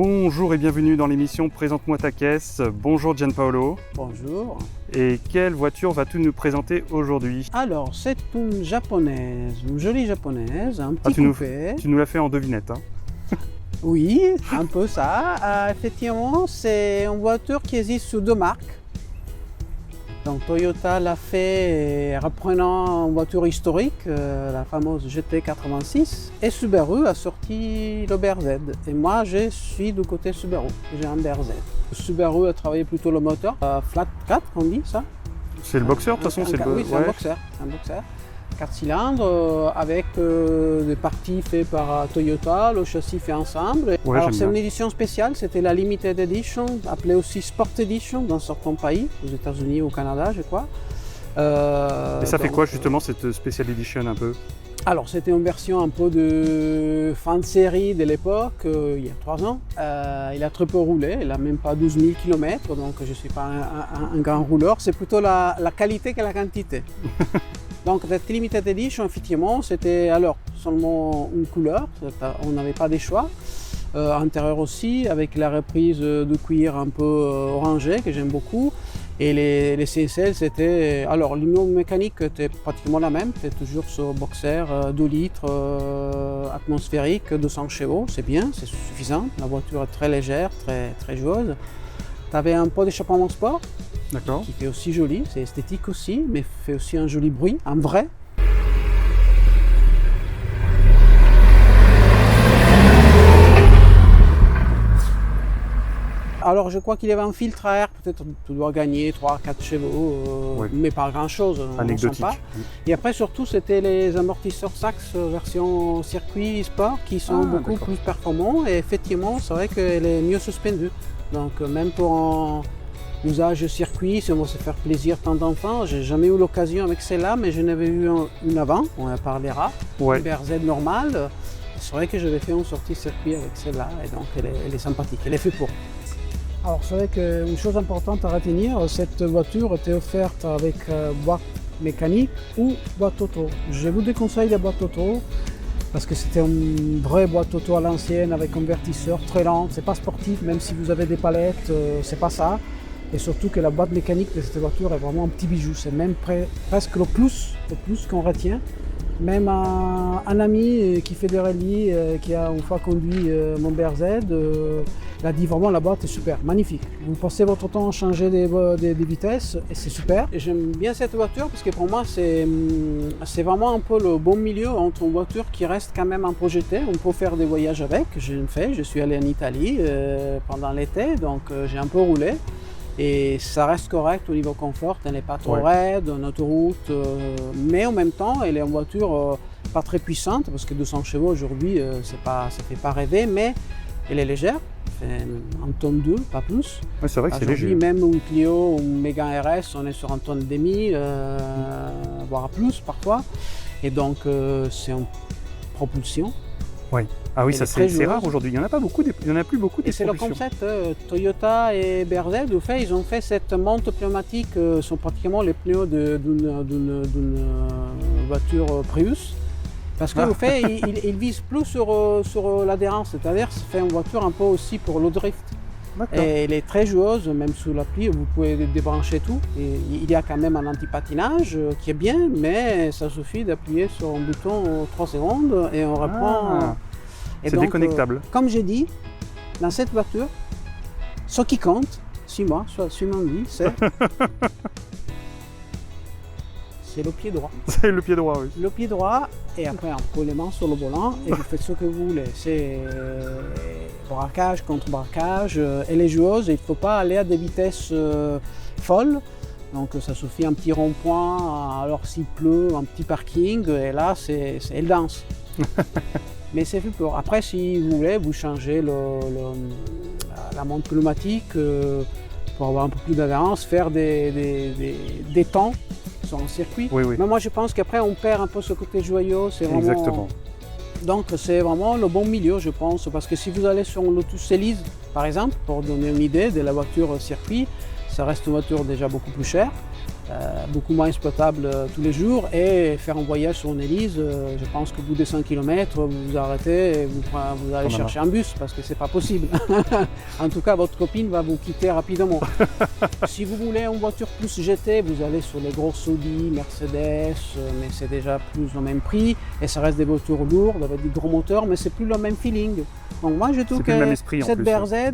Bonjour et bienvenue dans l'émission Présente-moi ta caisse. Bonjour Gianpaolo. Bonjour. Et quelle voiture vas-tu nous présenter aujourd'hui? Alors, c'est une japonaise, une jolie japonaise, un petit coupé. Tu nous l'as fait en devinette. Oui, un peu ça. Effectivement, c'est une voiture qui existe sous deux marques. Donc Toyota l'a fait reprenant une voiture historique, la fameuse GT86, et Subaru a sorti le BRZ. Et moi, je suis du côté Subaru, j'ai un BRZ. Subaru a travaillé plutôt le moteur, flat 4, on dit ça. C'est le boxer, de toute façon, c'est le... Oui, c'est un boxer. 4 cylindres avec des parties faites par Toyota, le châssis fait ensemble. Ouais, alors c'est bien. une édition spéciale, c'était la Limited Edition, appelée aussi Sport Edition dans certains pays, aux États-Unis, au Canada, je crois. Et ça fait quoi justement cette Special Edition un peu? Alors c'était une version un peu de fin de série de l'époque, il y a 3 ans. Il a très peu roulé, il n'a même pas 12 000 km, donc je ne suis pas un grand rouleur, c'est plutôt la qualité que la quantité. Donc cette Limited Edition, effectivement, c'était alors seulement une couleur, on n'avait pas des choix. Intérieur aussi, avec la reprise de cuir un peu orangé, que j'aime beaucoup. Et les CSL, c'était... Alors, l'union mécanique était pratiquement la même, c'était toujours ce boxer 2 litres atmosphérique, 200 chevaux, c'est bien, c'est suffisant. La voiture est très légère, très joueuse. Tu avais un pot d'échappement sport. D'accord. Qui fait aussi joli, c'est esthétique aussi, mais fait aussi un joli bruit, un vrai. Alors je crois qu'il y avait un filtre à air, peut-être tu dois gagner 3-4 chevaux, Oui. mais pas grand-chose. Anecdotique. Et après surtout c'était les amortisseurs Sachs version circuit sport qui sont beaucoup plus performants et effectivement c'est vrai qu'elle est mieux suspendue. Donc même pour un usage circuit, si on veut se faire plaisir tant d'enfants, j'ai jamais eu l'occasion avec celle-là, mais je n'avais eu une avant, on en parlera, Ouais. une BRZ normale. C'est vrai que j'avais fait une sortie circuit avec celle-là et donc elle est sympathique, elle est faite pour. Alors c'est vrai qu'une chose importante à retenir, cette voiture était offerte avec boîte mécanique ou boîte auto. Je vous déconseille la boîte auto parce que c'était une vraie boîte auto à l'ancienne avec convertisseur très lent, c'est pas sportif, même si vous avez des palettes, c'est pas ça. Et surtout que la boîte mécanique de cette voiture est vraiment un petit bijou, c'est même presque le plus qu'on retient. Même un ami qui fait des rallyes, qui a une fois conduit mon BRZ, il a dit vraiment la boîte est super, magnifique. Vous passez votre temps à changer des vitesses et c'est super. J'aime bien cette voiture parce que pour moi c'est vraiment un peu le bon milieu entre une voiture qui reste quand même en projeté. On peut faire des voyages avec, j'ai fait, je suis allé en Italie pendant l'été, donc j'ai un peu roulé. Et ça reste correct au niveau confort, elle n'est pas trop raide, en autoroute, mais en même temps elle est une voiture pas très puissante parce que 200 chevaux aujourd'hui ça ne fait pas rêver, mais elle est légère, elle fait 1 tonne 2, pas plus. Ouais, c'est vrai que c'est léger. Même une Clio ou une Mégane RS, on est sur 1 tonne demi, voire plus parfois, et donc c'est en propulsion. Oui. Ah oui, Elle ça c'est rare aujourd'hui. Il n'y en a pas beaucoup, il y en a plus beaucoup. Et c'est le concept. Toyota et BRZ, au fait, ils ont fait cette monte pneumatique, sont pratiquement les pneus d'une voiture Prius. Parce qu'au fait, ils visent plus sur l'adhérence, c'est-à-dire que c'est une voiture un peu aussi pour le drift. Et elle est très joueuse, même sous la pluie, vous pouvez débrancher tout. Et il y a quand même un anti-patinage qui est bien, mais ça suffit d'appuyer sur un bouton 3 secondes et on reprend. C'est déconnectable. Comme j'ai dit, dans cette voiture, ce qui compte, suis-moi, suis-moi, c'est le pied droit. C'est le pied droit, oui. Le pied droit, et après un peu les mains sur le volant, et vous faites ce que vous voulez. C'est braquage contre braquage, elle est joueuse, il ne faut pas aller à des vitesses folles. Donc ça suffit un petit rond-point, alors s'il pleut, un petit parking, et là, elle danse. Mais c'est fait pour. Après, si vous voulez, vous changez la monte pneumatique pour avoir un peu plus d'adhérence, faire des temps sur un circuit. Oui, oui. Mais moi, je pense qu'après, on perd un peu ce côté joyeux. Exactement. Donc, c'est vraiment le bon milieu, je pense. Parce que si vous allez sur un Lotus Elise, par exemple, pour donner une idée de la voiture circuit, ça reste une voiture déjà beaucoup plus chère. beaucoup moins exploitable tous les jours. Et faire un voyage sur une hélice, je pense qu'au bout de 100 km, vous vous arrêtez et vous allez chercher un bus parce que c'est pas possible. En tout cas, votre copine va vous quitter rapidement. Si vous voulez une voiture plus GT, vous allez sur les grosses Audi, Mercedes, mais c'est déjà plus le même prix. Et ça reste des voitures lourdes avec des gros moteurs, mais c'est plus le même feeling. Donc moi, je trouve que cette BRZ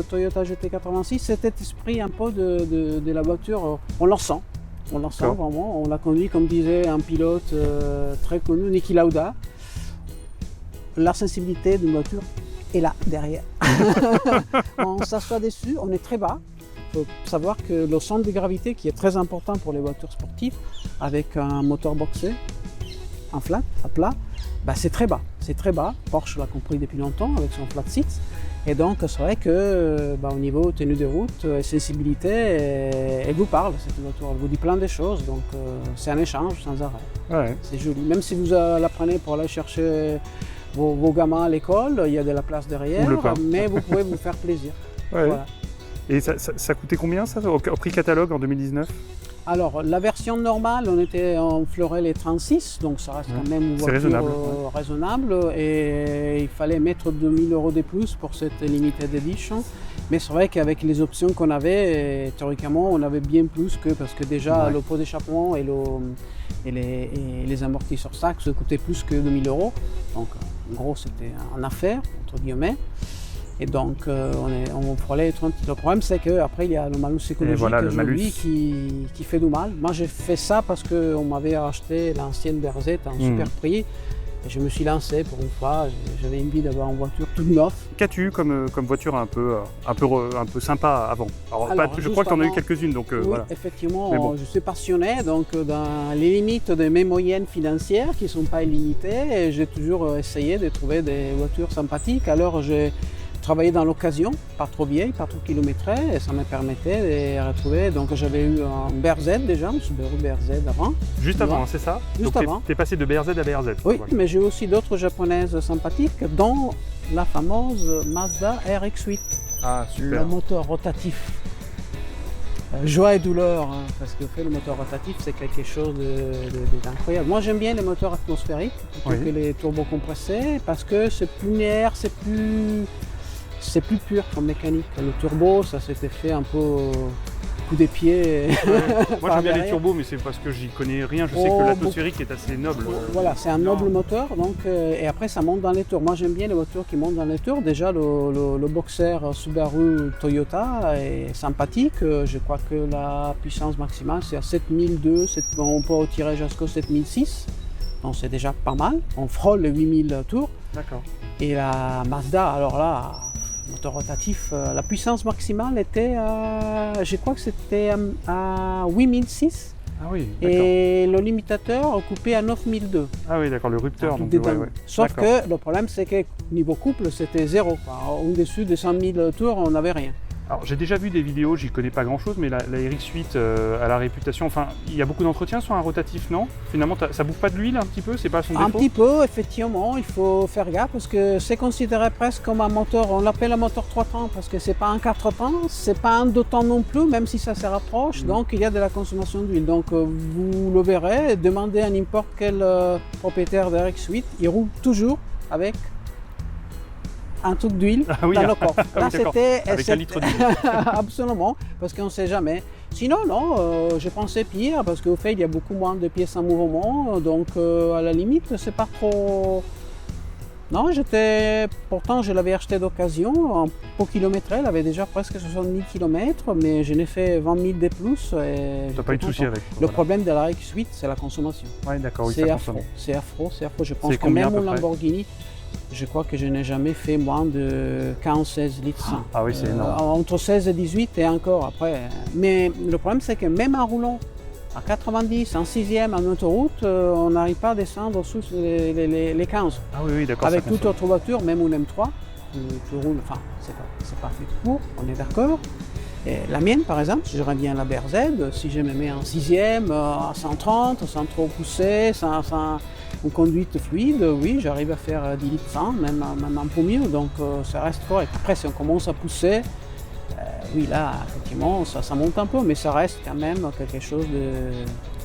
Toyota GT86, c'est cet esprit un peu de la voiture, on l'en sent. On l'en sent vraiment, on l'a conduit comme disait un pilote très connu, Niki Lauda. La sensibilité d'une voiture est là, derrière. On s'assoit dessus, on est très bas. Il faut savoir que le centre de gravité qui est très important pour les voitures sportives, avec un moteur boxé, en flat, à plat, c'est très bas. C'est très bas, Porsche l'a compris depuis longtemps avec son flat six. Et donc c'est vrai que au niveau tenue de route et sensibilité, elle vous parle cette voiture, elle vous dit plein de choses, donc c'est un échange sans arrêt. Ouais. C'est joli, même si vous la prenez pour aller chercher vos gamins à l'école, il y a de la place derrière, mais vous pouvez vous faire plaisir. Ouais. Voilà. Et ça coûtait combien ça au prix catalogue en 2019? Alors, la version normale, on fleurait les 36, donc ça reste quand même une voiture raisonnable. Et il fallait mettre 2000 € de plus pour cette limited edition. Mais c'est vrai qu'avec les options qu'on avait, théoriquement, on avait bien plus parce que déjà le pot d'échappement et les amortisseurs Sachs coûtaient plus que 2000 €. Donc, en gros, c'était une affaire, entre guillemets. Et donc, on frôlait les 30. Le problème, c'est qu'après, il y a le malus écologique qui fait du mal. Moi, j'ai fait ça parce qu'on m'avait acheté l'ancienne BRZ à un super prix. Et je me suis lancé pour une fois. J'avais envie d'avoir une voiture toute neuve. Qu'as-tu eu comme voiture un peu sympa avant? Alors je crois que tu en as eu quelques-unes. Donc, oui, voilà. Effectivement, je suis passionné. Donc, dans les limites de mes moyennes financières, qui ne sont pas illimitées, j'ai toujours essayé de trouver des voitures sympathiques. Alors, j'ai travaillé dans l'occasion, pas trop vieille, pas trop kilométrée, et ça me permettait de retrouver. Donc j'avais eu un BRZ déjà, un Subaru BRZ avant. Juste avant, c'est ça? Juste avant. Tu es passé de BRZ à BRZ. Oui, mais j'ai aussi d'autres japonaises sympathiques, dont la fameuse Mazda RX-8. Ah, super. Le moteur rotatif. Joie et douleur, parce que le moteur rotatif, c'est quelque chose d'incroyable. Moi, j'aime bien les moteurs atmosphériques plutôt que les turbocompressés, parce que c'est plus linéaire, c'est plus pur comme mécanique. Le turbo, ça s'était fait un peu coup des pieds. Moi j'aime bien les turbos, mais c'est parce que j'y connais rien. Je sais que l'atmosphérique est assez noble. Voilà, c'est un noble moteur, donc, et après ça monte dans les tours. Moi j'aime bien les voitures qui montent dans les tours. Déjà le boxer Subaru Toyota est sympathique. Je crois que la puissance maximale c'est à 7002, on peut retirer jusqu'à 7006. Donc c'est déjà pas mal. On frôle les 8000 tours. D'accord. Et la Mazda, alors là, moteur rotatif, la puissance maximale était je crois que c'était à 8006. Ah oui, d'accord. Et le limitateur coupé à 9002. Ah oui, d'accord, le rupteur. Donc, Sauf que le problème, c'est que niveau couple, c'était zéro. Au-dessus des 100 000 tours, on n'avait rien. Alors j'ai déjà vu des vidéos, j'y connais pas grand chose, mais la RX-8 a la réputation, enfin il y a beaucoup d'entretien sur un rotatif, non? Finalement ça bouffe pas de l'huile un petit peu, c'est pas son défaut? Un petit peu, effectivement, il faut faire gaffe parce que c'est considéré presque comme un moteur, on l'appelle un moteur 3 temps parce que c'est pas un 4 temps, c'est pas un 2 temps non plus, même si ça se rapproche, donc il y a de la consommation d'huile. Donc vous le verrez, demandez à n'importe quel propriétaire de RX-8, il roule toujours avec un truc d'huile dans le coffre. Là, c'était avec un litre d'huile. Absolument, parce qu'on ne sait jamais. Sinon, non, j'ai pensé pire, parce qu'au fait, il y a beaucoup moins de pièces en mouvement, donc à la limite, c'est pas trop... Non, pourtant, je l'avais acheté d'occasion, un peu kilométré, elle avait déjà presque 60 000 km, mais je n'ai fait 20 000 de plus. Tu n'as pas eu de souci avec? Le problème de la RX-8, c'est la consommation. Oui, d'accord, oui, c'est affreux, c'est affreux. Je pense que même au Lamborghini, je crois que je n'ai jamais fait moins de 15-16 litres. Ah oui, c'est énorme. Entre 16 et 18 et encore après. Mais le problème, c'est que même en roulant à 90, en 6e, en autoroute, on n'arrive pas à descendre sous les 15. Ah oui, d'accord. Avec toute autre voiture, même une M3, tu roules, enfin, c'est pas fait pour, on est d'accord. Et la mienne, par exemple, si je reviens à la BRZ, si je me mets en 6e, à 130, sans trop pousser, sans une conduite fluide, oui, j'arrive à faire 10 litres 100, même un peu mieux, donc ça reste correct. Après, si on commence à pousser, oui, là, effectivement, ça monte un peu, mais ça reste quand même quelque chose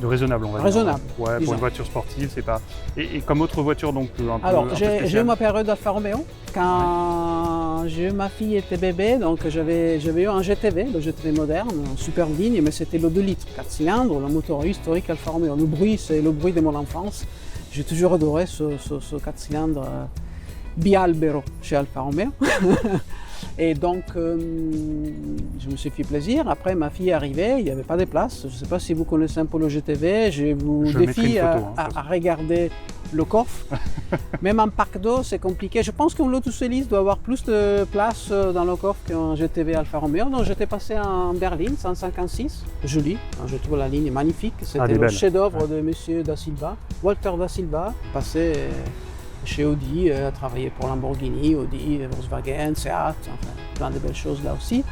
De raisonnable, on va dire. raisonnable. Ouais, disons. pour une voiture sportive, c'est pas... Et comme autre voiture, donc un peu Alors, un peu j'ai eu spéciale. ma période Alfa Romeo. Quand j'ai eu ma fille était bébé, donc j'avais eu un GTV, le GTV moderne, en super ligne, mais c'était le 2 litres, 4 cylindres, le moteur historique Alfa Romeo. Le bruit, c'est le bruit de mon enfance. J'ai toujours adoré ce 4 cylindres bialbero chez Alfa Romeo. Et donc, je me suis fait plaisir. Après, ma fille est arrivée, il n'y avait pas de place. Je ne sais pas si vous connaissez un peu le GTV. Je vous Je mettrai défie une photo, hein, à regarder le coffre. Même en pack d'eau, c'est compliqué. Je pense qu'un Lotus Elise doit avoir plus de place dans le coffre qu'un GTV Alfa Romeo. Donc, j'étais passé en berline, 156. Joli, je trouve la ligne magnifique. C'était le chef-d'œuvre de monsieur Da Silva, Walter Da Silva, passé chez Audi, a travaillé pour Lamborghini, Audi, Volkswagen, Seat, enfin plein de belles choses là aussi.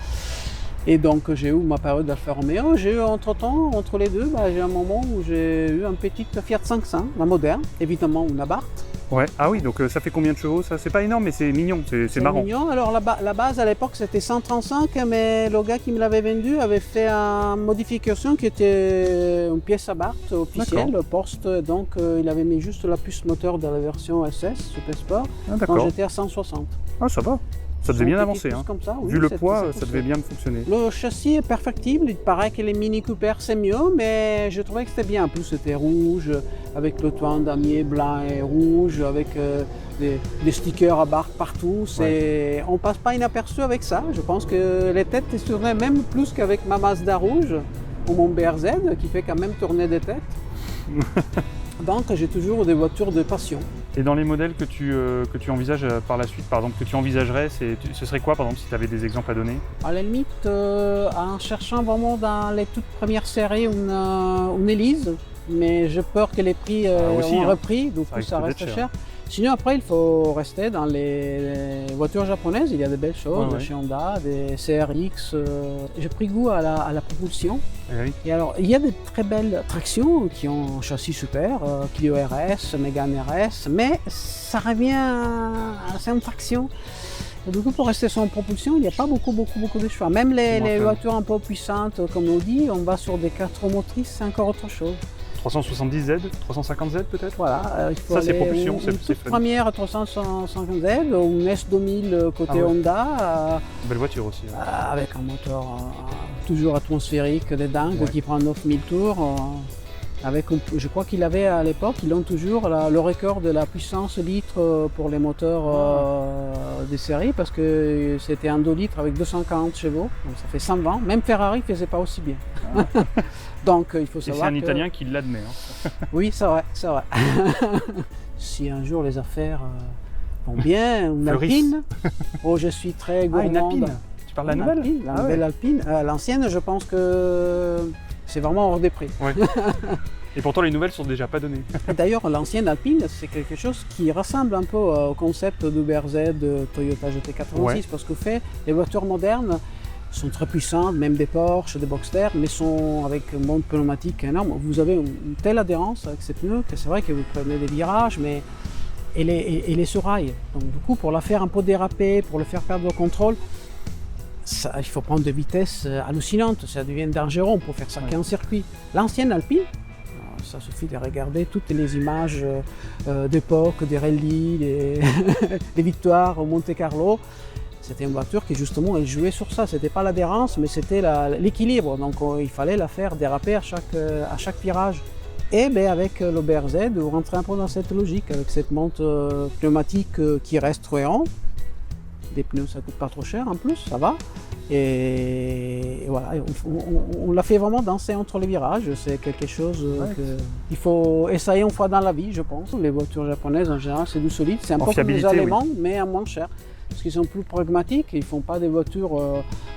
Et donc j'ai eu ma période d'Alfa Romeo. J'ai eu entre-temps, entre les deux, j'ai un moment où j'ai eu un petit Fiat 500, la moderne, évidemment une Abarth. Ouais. Ah oui, donc ça fait combien de chevaux ça? C'est pas énorme, mais c'est mignon, c'est marrant. Mignon. Alors la base à l'époque c'était 135, mais le gars qui me l'avait vendu avait fait une modification qui était une pièce Abarth officielle, Porsche. Donc il avait mis juste la puce moteur de la version SS, Super Sport. Quand j'étais à 160. Ah ça va. Ça devait bien avancer. Hein. Comme ça, oui, vu le poids, ça devait bien fonctionner. Le châssis est perfectible. Il paraît que les Mini Cooper c'est mieux, mais je trouvais que c'était bien. En plus, c'était rouge, avec le toit en damier blanc et rouge, avec des stickers à barre partout. Ouais. On passe pas inaperçu avec ça. Je pense que les têtes tournaient même plus qu'avec ma Mazda rouge ou mon BRZ, qui fait quand même tourner des têtes. Donc, j'ai toujours des voitures de passion. Et dans les modèles que tu envisages par la suite, par exemple, que tu envisagerais, ce serait quoi, par exemple, si tu avais des exemples à donner? À la limite, en cherchant vraiment dans les toutes premières séries une Elise, mais j'ai peur que les prix ont repris, donc ça reste cher. Sinon, après, il faut rester dans les voitures japonaises. Il y a de belles choses, chez Honda, des CRX. J'ai pris goût à la propulsion. Oui. Et alors, il y a des très belles tractions qui ont un châssis super, Clio RS, Mégane RS, mais ça revient c'est une traction. Et du coup, pour rester sur une propulsion, il n'y a pas beaucoup de choix. Même les voitures un peu puissantes, comme on dit, on va sur des 4 roues motrices, c'est encore autre chose. 370Z, 350Z peut-être? Voilà, il faut ça c'est propulsion, c'est toute première 350Z ou une S2000 côté Honda. Belle voiture aussi. Avec un moteur toujours atmosphérique des dingues qui prend 9000 tours. Je crois qu'il avait à l'époque, ils ont toujours le record de la puissance litre pour les moteurs des séries parce que c'était un 2 litres avec 240 chevaux, donc ça fait 120. Même Ferrari ne faisait pas aussi bien. Donc il faut savoir. Et c'est un Italien qui l'admet. Hein. Oui, c'est vrai, c'est vrai. Si un jour les affaires vont bien, une Alpine, je suis très gourmande. Une Alpine. Tu parles de la nouvelle Alpine, la nouvelle Alpine. L'ancienne, je pense que c'est vraiment hors des prix. Ouais. Et pourtant, les nouvelles sont déjà pas données. D'ailleurs, l'ancienne Alpine, c'est quelque chose qui ressemble un peu au concept de BRZ de Toyota GT86, parce que les voitures modernes sont très puissantes, même des Porsche, des Boxster, mais sont avec un monde pneumatique énorme. Vous avez une telle adhérence avec ces pneus que c'est vrai que vous prenez des virages, mais et les sur rail. Donc du coup, pour la faire un peu déraper, pour le faire perdre le contrôle, il faut prendre des vitesses hallucinantes, ça devient dangereux pour faire ça qu'en circuit. L'ancienne Alpine, ça suffit de regarder toutes les images d'époque, des rallyes, des victoires au Monte Carlo. C'était une voiture qui justement elle jouait sur ça, c'était pas l'adhérence mais c'était l'équilibre, donc il fallait la faire déraper à chaque virage. Et avec le BRZ, vous rentrez un peu dans cette logique, avec cette monte pneumatique qui reste très haut. Des pneus ça coûte pas trop cher en plus, ça va. Et voilà, on l'a fait vraiment danser entre les virages, c'est quelque chose qu'il faut essayer une fois dans la vie, je pense. Les voitures japonaises en général c'est du solide, c'est un peu comme les Allemands mais à moins cher. Parce qu'ils sont plus pragmatiques, ils ne font pas des voitures,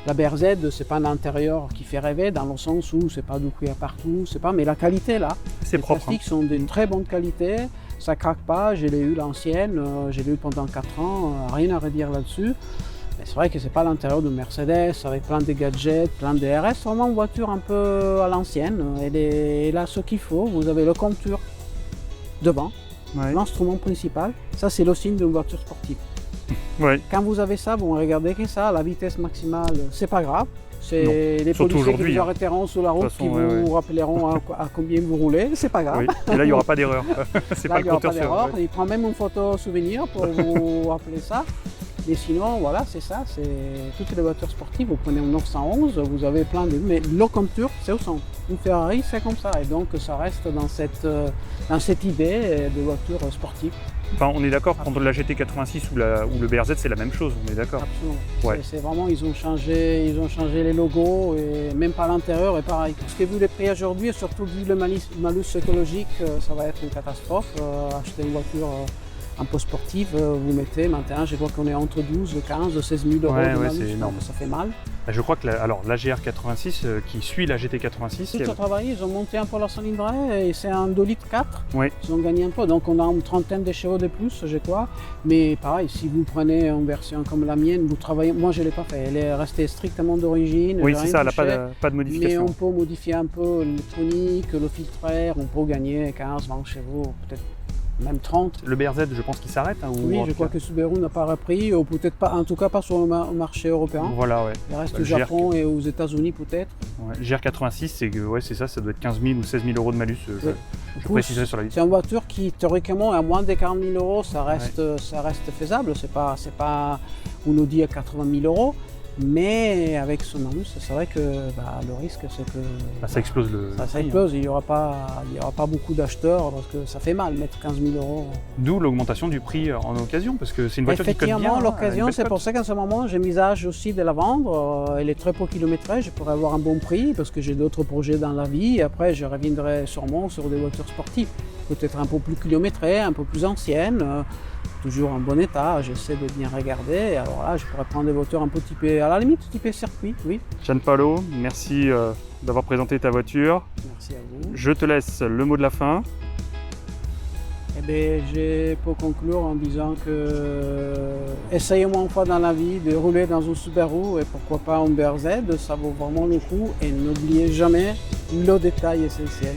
la BRZ c'est pas un intérieur qui fait rêver dans le sens où c'est pas du cuir partout, mais la qualité là, c'est propre. Les plastiques sont d'une très bonne qualité, ça craque pas, je l'ai eu l'ancienne, je l'ai eu pendant 4 ans, rien à redire là-dessus. Mais c'est vrai que c'est pas l'intérieur de Mercedes avec plein de gadgets, plein de RS, c'est vraiment une voiture un peu à l'ancienne. Elle a ce qu'il faut, vous avez le compteur devant, l'instrument principal, ça c'est le signe d'une voiture sportive. Ouais. Quand vous avez ça, vous ne regardez que ça, la vitesse maximale, c'est pas grave. Non, C'est les surtout policiers qui aujourd'hui, vous hein. arrêteront sur la route, façon, qui vous rappelleront à combien vous roulez, c'est pas grave. Oui. Et là, il n'y aura pas d'erreur. C'est Là, pas il le n'y aura compteur pas sur. d'erreur. Ouais. Il prend même une photo souvenir pour vous rappeler ça. Et sinon, voilà, c'est ça. C'est toutes les voitures sportives. Vous prenez un 911, vous avez plein de. Mais le compteur, c'est au centre. Une Ferrari, c'est comme ça. Et donc, ça reste dans cette idée de voiture sportive. Enfin, on est d'accord, prendre la GT86 ou le BRZ, c'est la même chose, on est d'accord. Absolument. Ouais. C'est vraiment, ils ont changé les logos et même pas l'intérieur est pareil. Parce que vu les prix aujourd'hui, et surtout vu le malus écologique, ça va être une catastrophe. Acheter une voiture un peu sportive, vous mettez maintenant, je crois qu'on est entre 12, 15, 16 000 euros de malus, c'est énorme. donc ça fait mal. Je crois que la GR86 qui suit la GT86, Tout a travaillé, ils ont monté un peu la cilindraée et c'est un 2 litres 4. Oui. Ils ont gagné un peu, donc on a une trentaine de chevaux de plus, je crois. Mais pareil, si vous prenez une version comme la mienne, vous travaillez. Moi, je ne l'ai pas fait, elle est restée strictement d'origine. Oui, j'ai c'est rien ça, elle n'a touché. pas de Mais modification. on peut modifier un peu l'électronique, le filtreur, on peut gagner 15, 20 chevaux, peut-être même 30. Le BRZ, je pense qu'il s'arrête. Hein, ou Oui, en je tout crois cas- que Subaru n'a pas repris, ou peut-être pas, en tout cas pas sur le marché européen. Voilà, ouais. Il reste Bah, au le GR Japon et aux États-Unis peut-être. Ouais, GR86, c'est ça doit être 15 000 ou 16 000 euros de malus. Je Pousse. préciserai sur la liste. C'est une voiture qui théoriquement à moins de 40 000 euros, ça reste faisable. C'est pas on nous dit à 80 000 euros, mais avec ce malus, c'est vrai que le risque c'est que Ça explose le. ça prix, hein. explose. Il y aura pas beaucoup d'acheteurs parce que ça fait mal mettre 15 000 euros. D'où l'augmentation du prix en occasion, parce que c'est une voiture qui cote bien. Effectivement, hein, l'occasion, une belle c'est pour cote. ça qu'en ce moment, j'envisage aussi de la vendre. Elle est très peu kilométrée, je pourrais avoir un bon prix parce que j'ai d'autres projets dans la vie. Après, je reviendrai sûrement sur des voitures sportives, peut-être un peu plus kilométrées, un peu plus anciennes, toujours en bon état. J'essaie de bien regarder. Alors là, je pourrais prendre des voitures un peu typées, à la limite, typées circuit, oui. Gianpaolo, merci d'avoir présenté ta voiture. Merci à vous. Je te laisse le mot de la fin. Eh bien, je peux conclure en disant que essayez au moins une fois dans la vie de rouler dans un Subaru et pourquoi pas un BRZ, ça vaut vraiment le coup. Et n'oubliez jamais le détail essentiel,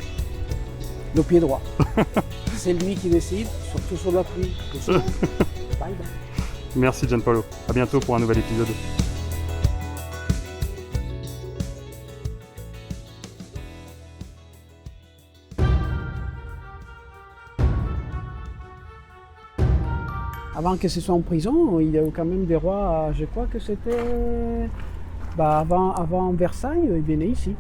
le pied droit. C'est lui qui décide, surtout sur la pluie. Bye bye. Merci Gianpaolo. À bientôt pour un nouvel épisode. Avant que ce soit en prison, il y a eu quand même des rois, je crois que c'était avant Versailles, il venait ici.